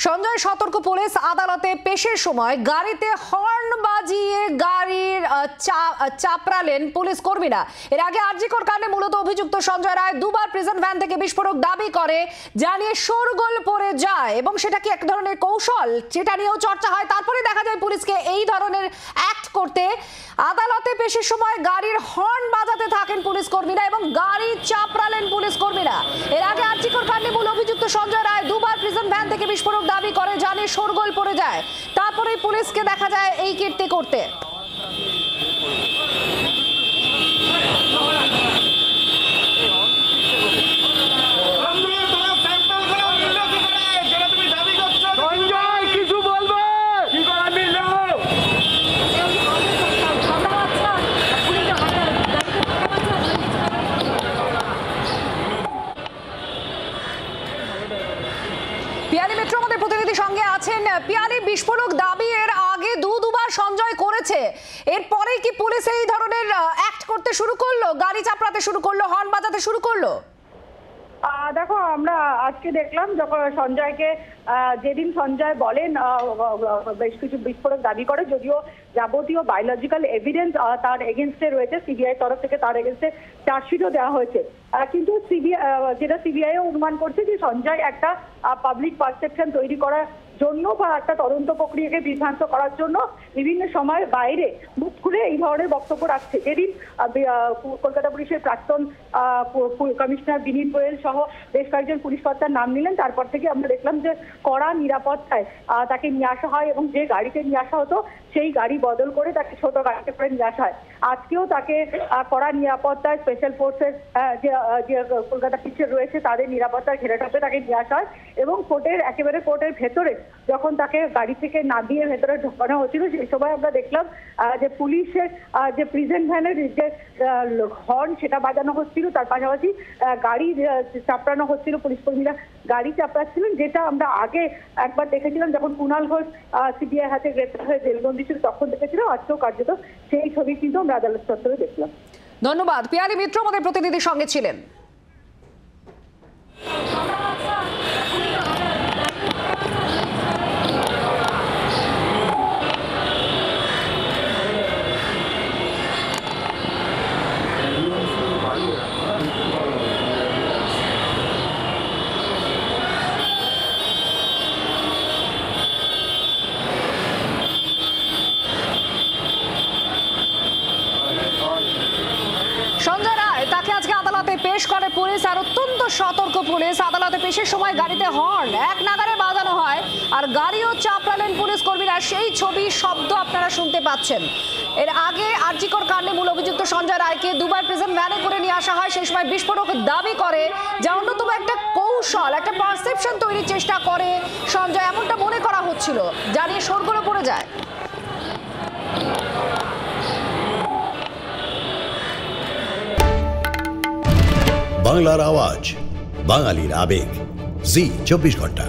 সঞ্জয় সতর্ক পুলিশ আদালতে পেশের সময় গাড়িতে হর্ন বাজিয়ে গাড়ির চাপড়ালেন পুলিশ কর্মীরা। এর আগে আরজিকর কাণ্ডে মূলত অভিযুক্ত সঞ্জয় রায় দুবার প্রিজন ভ্যান থেকে বিস্ফোরক দাবি করে, জানিয়ে শোরগোল পড়ে যায় এবং সেটা কি এক ধরনের কৌশল সেটা নিয়েও চর্চা হয়। তারপরে দেখা যায় পুলিশকে এই ধরনের অ্যাক্ট করতে। আদালতে পেশের সময় গাড়ির হর্ন বাজাতে থাকেন পুলিশ কর্মীরা এবং গাড়ি চাপড়ালেন পুলিশ কর্মীরা। এর আগে আরজিকর কাণ্ডে মূল অভিযুক্ত সঞ্জয় রায় দুবার প্রিজন ভ্যান থেকে বিস্ফোরক দাবি করে, জানিয়ে শোরগোল পড়ে যায়। তারপরে পুলিশকে দেখা যায় এই কীর্তি করতে। পিয়ালি মিত্র আমাদের প্রতিনিধি সঙ্গে আছেন। পিয়ালি, বিস্ফোরক দাবি এর আগে দুবার সঞ্জয় করেছে, এরপরে কি পুলিশ এই ধরনের অ্যাক্ট করতে শুরু করলো, গাড়ি চাপড়াতে শুরু করলো, হর্ন বাজাতে শুরু করলো? দেখো, আমরা আজকে দেখলাম যখন সঞ্জয়কে, যেদিন সঞ্জয় বলেন বেশ কিছু বিস্ফোরক দাবি করে, যদিও যাবতীয় বায়োলজিক্যাল এভিডেন্স তার এগেনস্টে রয়েছে, সিবিআই তরফ থেকে তার এগেনস্টে চার্জশিটও দেওয়া হয়েছে, কিন্তু সিবিআই অনুমান করছে যে সঞ্জয় একটা পাবলিক পারসেপশন তৈরি করার জন্য বা একটা তদন্ত প্রক্রিয়াকে বিভ্রান্ত করার জন্য বিভিন্ন সময় বাইরে মুখ খুলে এই ধরনের বক্তব্য রাখছে। যেদিন কলকাতা পুলিশের প্রাক্তন কমিশনার বিনীত গোয়েল সহ বেশ কয়েকজন পুলিশ কর্তার নাম নিলেন, তারপর থেকে আমরা দেখলাম যে কড়া নিরাপত্তায় তাকে নিয়ে আসা হয় এবং যে গাড়িতে নিয়ে আসা হতো সেই গাড়ি বদল করে তাকে ছোট গাড়িতে করে নিয়ে আসা হয়। আজকেও তাকে কড়া নিরাপত্তায় স্পেশাল ফোর্সের যে কলকাতা পুলিশের রয়েছে তাদের নিরাপত্তার ঘেরাটোপে তাকে নিয়ে আসা হয় এবং কোর্টের ভেতরে যখন তাকে গাড়ি থেকে নামিয়ে ভেতরে ঢোকানো হচ্ছিল সেই সময় আমরা দেখলাম যে পুলিশের যে প্রিজন ভ্যানের যে হর্ন সেটা বাজানো হচ্ছিল, তার পাশাপাশি গাড়ি চাপড়ানো হচ্ছিল, পুলিশ কর্মীরা গাড়ি চাপড়াচ্ছিলেন, যেটা আমরা আগে একবার দেখেছিলাম যখন কুণাল ঘোষ সিবিআই হাতে গ্রেপ্তার হয়ে জেলবন্দি ছিল তখন দেখেছিলাম। আজকেও কার্যত সেই ছবি কিন্তু আমরা আদালত চত্বরে দেখলাম। ধন্যবাদ। পিয়ালি মিত্র আমাদের প্রতিনিধির সঙ্গে ছিলেন। সঞ্জয় রায় তাকে আজকে আদালতে পেশ করে পুলিশ, আর অত্যন্ত সতর্ক পুলিশ। আদালতে পেশের সময় গাড়িতে হর্ন এক নাগারে বাজানো হয় আর গাড়িও চাপড়ালেন পুলিশ কর্মীরা। সেই ছবি শব্দ আপনারা শুনতে পাচ্ছেন। এর আগে আরজিকর কাণ্ডে মূল অভিযুক্ত সঞ্জয় রায়কে দুবার প্রিজন ভ্যানে করে নিয়ে আসা হয়। সেই সময় বিস্ফোরক দাবি করে, যা অন্যতম একটা কৌশল, একটা পারসেপশন তৈরির চেষ্টা করে সঞ্জয়, এমনটা মনে করা হচ্ছিল, জানিয়ে শোরগোলে পড়ে যায়। বাংলার আওয়াজ, বাঙালির আবেগ, জি 24 ঘন্টা।